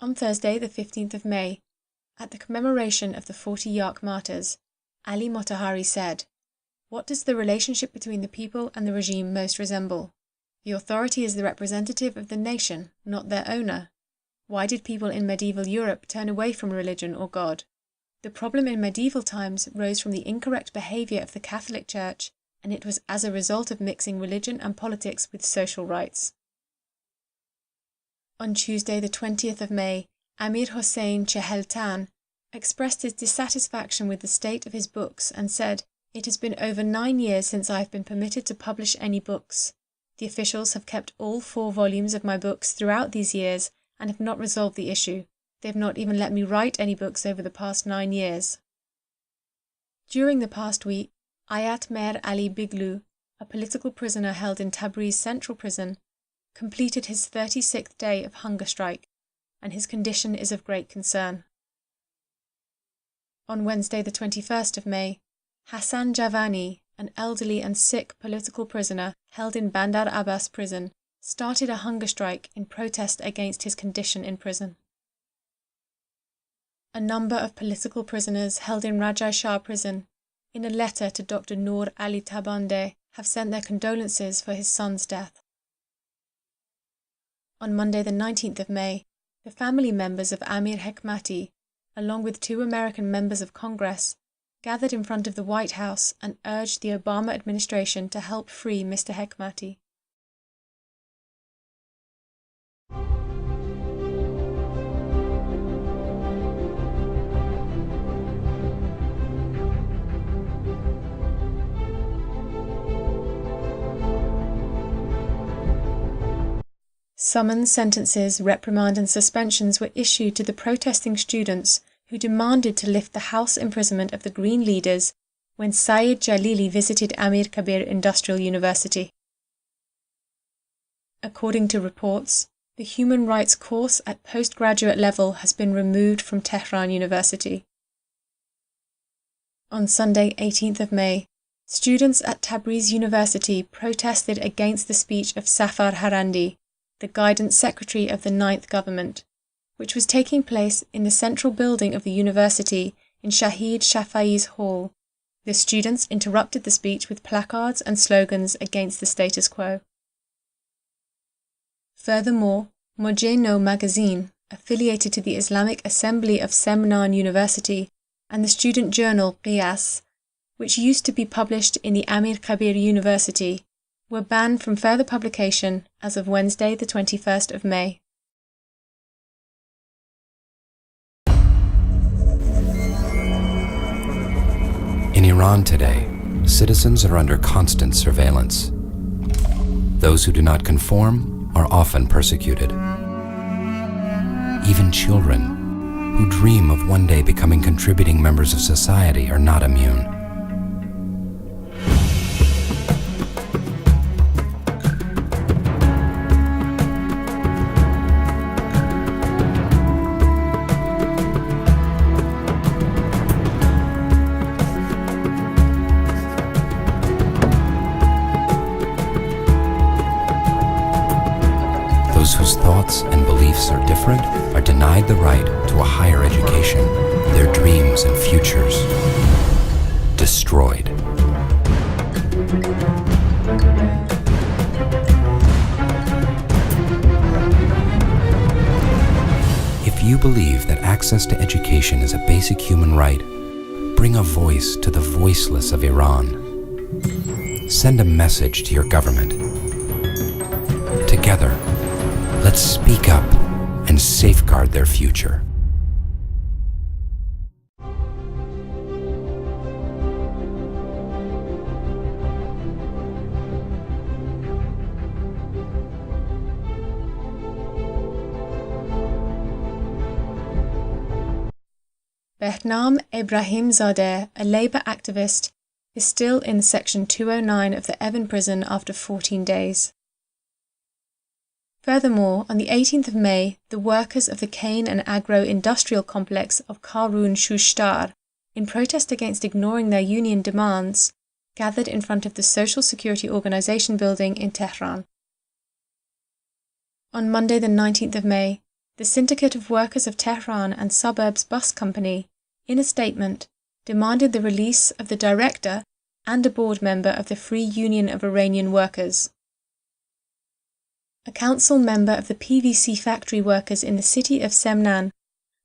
On Thursday, the 15th of May, at the commemoration of the 40 Yark martyrs, Ali Motahari said, "What does the relationship between the people and the regime most resemble? The authority is the representative of the nation, not their owner. Why did people in medieval Europe turn away from religion or God? The problem in medieval times rose from the incorrect behaviour of the Catholic Church, and it was as a result of mixing religion and politics with social rights." On Tuesday, the 20th of May, Amir Hossein Cheheltan expressed his dissatisfaction with the state of his books and said, "It has been over 9 years since I have been permitted to publish any books. The officials have kept all 4 volumes of my books throughout these years and have not resolved the issue. They have not even let me write any books over the past 9 years." During the past week, Ayat Mer Ali Biglu, a political prisoner held in Tabriz Central Prison, completed his 36th day of hunger strike, and his condition is of great concern. On Wednesday, the 21st of May, Hassan Javani, an elderly and sick political prisoner held in Bandar Abbas prison, started a hunger strike in protest against his condition in prison. A number of political prisoners held in Rajai Shah prison, in a letter to Dr. Noor Ali Tabande, have sent their condolences for his son's death. On Monday, the 19th of May, the family members of Amir Hekmati, along with 2 American members of Congress, gathered in front of the White House and urged the Obama administration to help free Mr. Hekmati. Summons, sentences, reprimand and suspensions were issued to the protesting students who demanded to lift the house imprisonment of the Green leaders when Saeed Jalili visited Amir Kabir Industrial University. According to reports, the human rights course at postgraduate level has been removed from Tehran University. On Sunday, 18th of May, students at Tabriz University protested against the speech of Safar Harandi, the guidance secretary of the 9th government, which was taking place in the central building of the university in Shahid Shafai's Hall. The students interrupted the speech with placards and slogans against the status quo. Furthermore, Mojeno magazine, affiliated to the Islamic Assembly of Semnan University, and the student journal Qiyas, which used to be published in the Amir Kabir University, were banned from further publication as of Wednesday, the 21st of May. In Iran today, citizens are under constant surveillance. Those who do not conform are often persecuted. Even children who dream of one day becoming contributing members of society are not immune. Those whose thoughts and beliefs are different are denied the right to a higher education, their dreams and futures destroyed. If you believe that access to education is a basic human right, bring a voice to the voiceless of Iran. Send a message to your government. Together, let's speak up and safeguard their future. Behnam Ebrahimzadeh, a Labour activist, is still in Section 209 of the Evin prison after 14 days. Furthermore, on the 18th of May, the workers of the cane and agro-industrial complex of Karun Shushtar, in protest against ignoring their union demands, gathered in front of the Social Security Organization building in Tehran. On Monday the 19th of May, the Syndicate of Workers of Tehran and Suburbs Bus Company, in a statement, demanded the release of the director and a board member of the Free Union of Iranian Workers. A council member of the PVC factory workers in the city of Semnan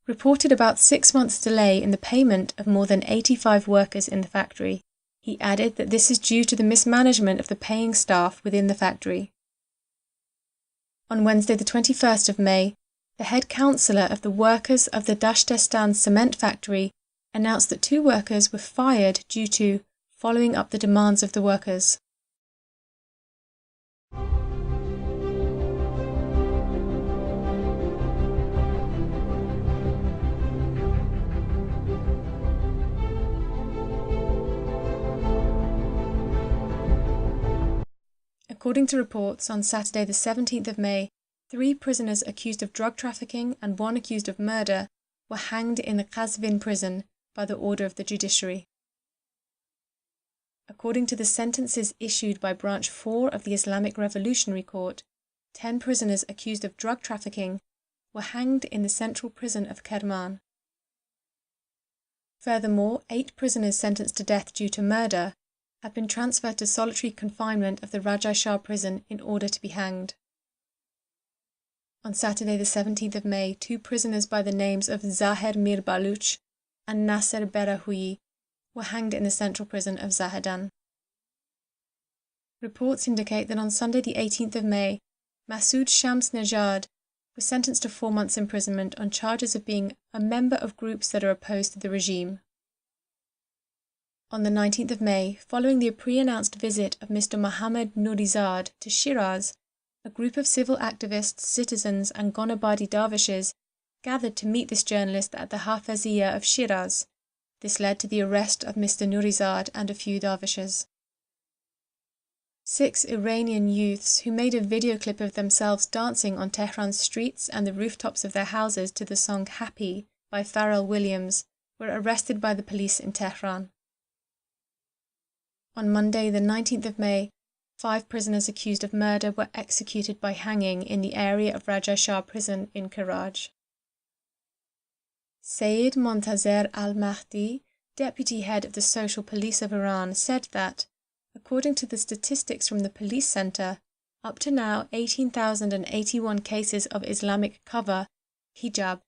reported about 6 months' delay in the payment of more than 85 workers in the factory. He added that this is due to the mismanagement of the paying staff within the factory. On Wednesday the 21st of May, the head councillor of the workers of the Dashtestan cement factory announced that 2 workers were fired due to following up the demands of the workers. According to reports, on Saturday the 17th of May, 3 prisoners accused of drug trafficking and 1 accused of murder were hanged in the Qazvin prison by the order of the judiciary. According to the sentences issued by Branch 4 of the Islamic Revolutionary Court, 10 prisoners accused of drug trafficking were hanged in the central prison of Kerman. Furthermore, 8 prisoners sentenced to death due to murder have been transferred to solitary confinement of the Raja Shah prison in order to be hanged. On Saturday the 17th of May, 2 prisoners by the names of Zaher Mir Baluch and Nasser Berahoui were hanged in the central prison of Zahedan. Reports indicate that on Sunday the 18th of May, Masoud Shams Nejad was sentenced to 4 months' imprisonment on charges of being a member of groups that are opposed to the regime. On the 19th of May, following the pre-announced visit of Mr. Mohammad Nourizad to Shiraz, a group of civil activists, citizens and Gonabadi dervishes gathered to meet this journalist at the Hafeziyah of Shiraz. This led to the arrest of Mr. Nourizad and a few dervishes. 6 Iranian youths who made a video clip of themselves dancing on Tehran's streets and the rooftops of their houses to the song Happy by Pharrell Williams were arrested by the police in Tehran. On Monday, the 19th of May, 5 prisoners accused of murder were executed by hanging in the area of Raja Shah prison in Karaj. Sayyid Montazer al-Mahdi, deputy head of the Social Police of Iran, said that, according to the statistics from the police center, up to now 18,081 cases of Islamic cover, hijab,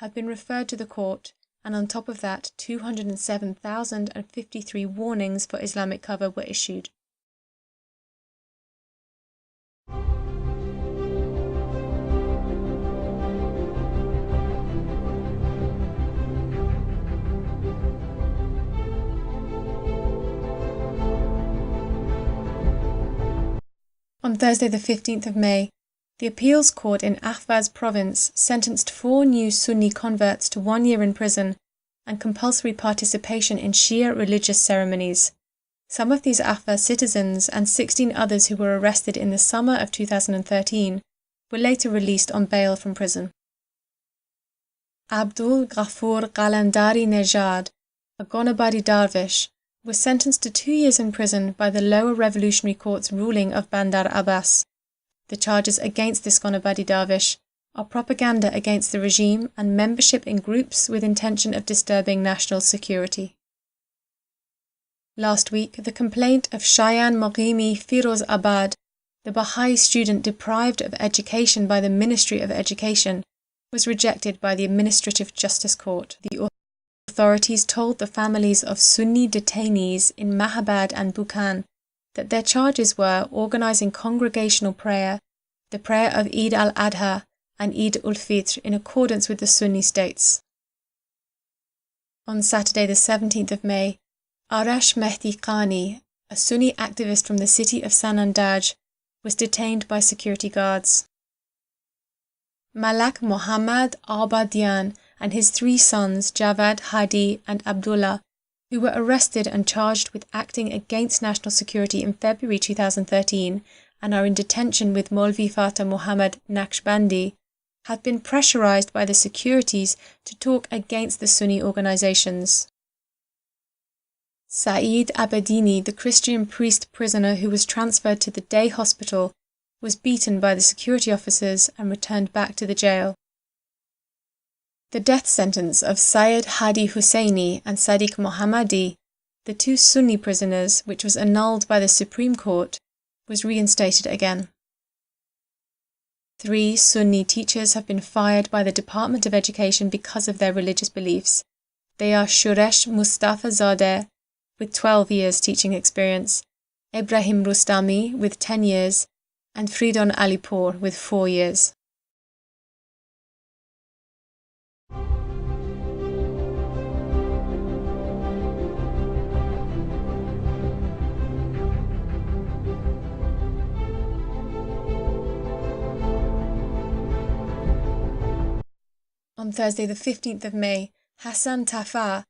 have been referred to the court, and on top of that 207,053 warnings for Islamic cover were issued. On Thursday the 15th of May, the appeals court in Ahvaz province sentenced 4 new Sunni converts to 1 year in prison and compulsory participation in Shia religious ceremonies. Some of these Ahvaz citizens and 16 others who were arrested in the summer of 2013 were later released on bail from prison. Abdul Ghafoor Qalandari Nejad, a Gonabadi Darvish, was sentenced to 2 years in prison by the lower revolutionary court's ruling of Bandar Abbas. The charges against this Gonabadi Darvish are propaganda against the regime and membership in groups with intention of disturbing national security. Last week, the complaint of Shayan Moghimi Firoz Abad, the Baha'i student deprived of education by the Ministry of Education, was rejected by the Administrative Justice Court. The authorities told the families of Sunni detainees in Mahabad and Bukhan that their charges were organising congregational prayer, the prayer of Eid al-Adha and Eid ul-Fitr in accordance with the Sunni states. On Saturday the 17th of May, Arash Mehdi Qani, a Sunni activist from the city of Sanandaj, was detained by security guards. Malak Mohammad Abadian and his 3 sons, Javad, Hadi and Abdullah, who were arrested and charged with acting against national security in February 2013 and are in detention with Maulvi Fatah Muhammad Naqshbandi, have been pressurized by the securities to talk against the Sunni organizations. Saeed Abedini, the Christian priest prisoner who was transferred to the day hospital, was beaten by the security officers and returned back to the jail. The death sentence of Syed Hadi Husseini and Sadiq Mohammadi, the two Sunni prisoners, which was annulled by the Supreme Court, was reinstated again. 3 Sunni teachers have been fired by the Department of Education because of their religious beliefs. They are Shuresh Mustafa Zadeh, with 12 years teaching experience, Ibrahim Rustami, with 10 years, and Fridon Alipour, with 4 years. On Thursday the 15th of May, Hassan Tafa,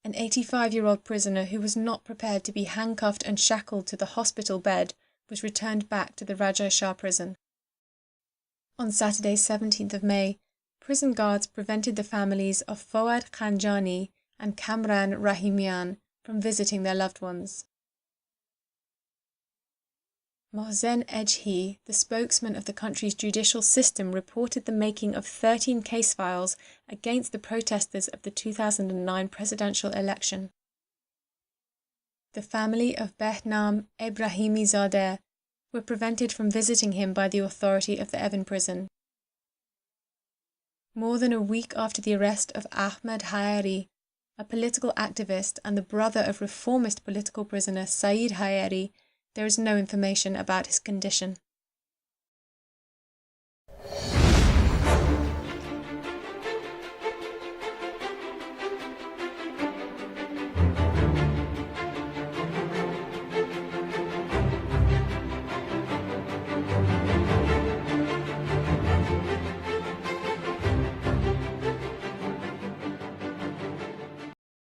an 85-year-old prisoner who was not prepared to be handcuffed and shackled to the hospital bed, was returned back to the Raja Shah prison. On Saturday 17th of May, prison guards prevented the families of Fouad Khanjani and Kamran Rahimian from visiting their loved ones. Mohsen Ejhi, the spokesman of the country's judicial system, reported the making of 13 case files against the protesters of the 2009 presidential election. The family of Behnam Ebrahimi Zadeh were prevented from visiting him by the authority of the Evin prison. More than a week after the arrest of Ahmed Hayari, a political activist and the brother of reformist political prisoner Saeed Hayari, there is no information about his condition.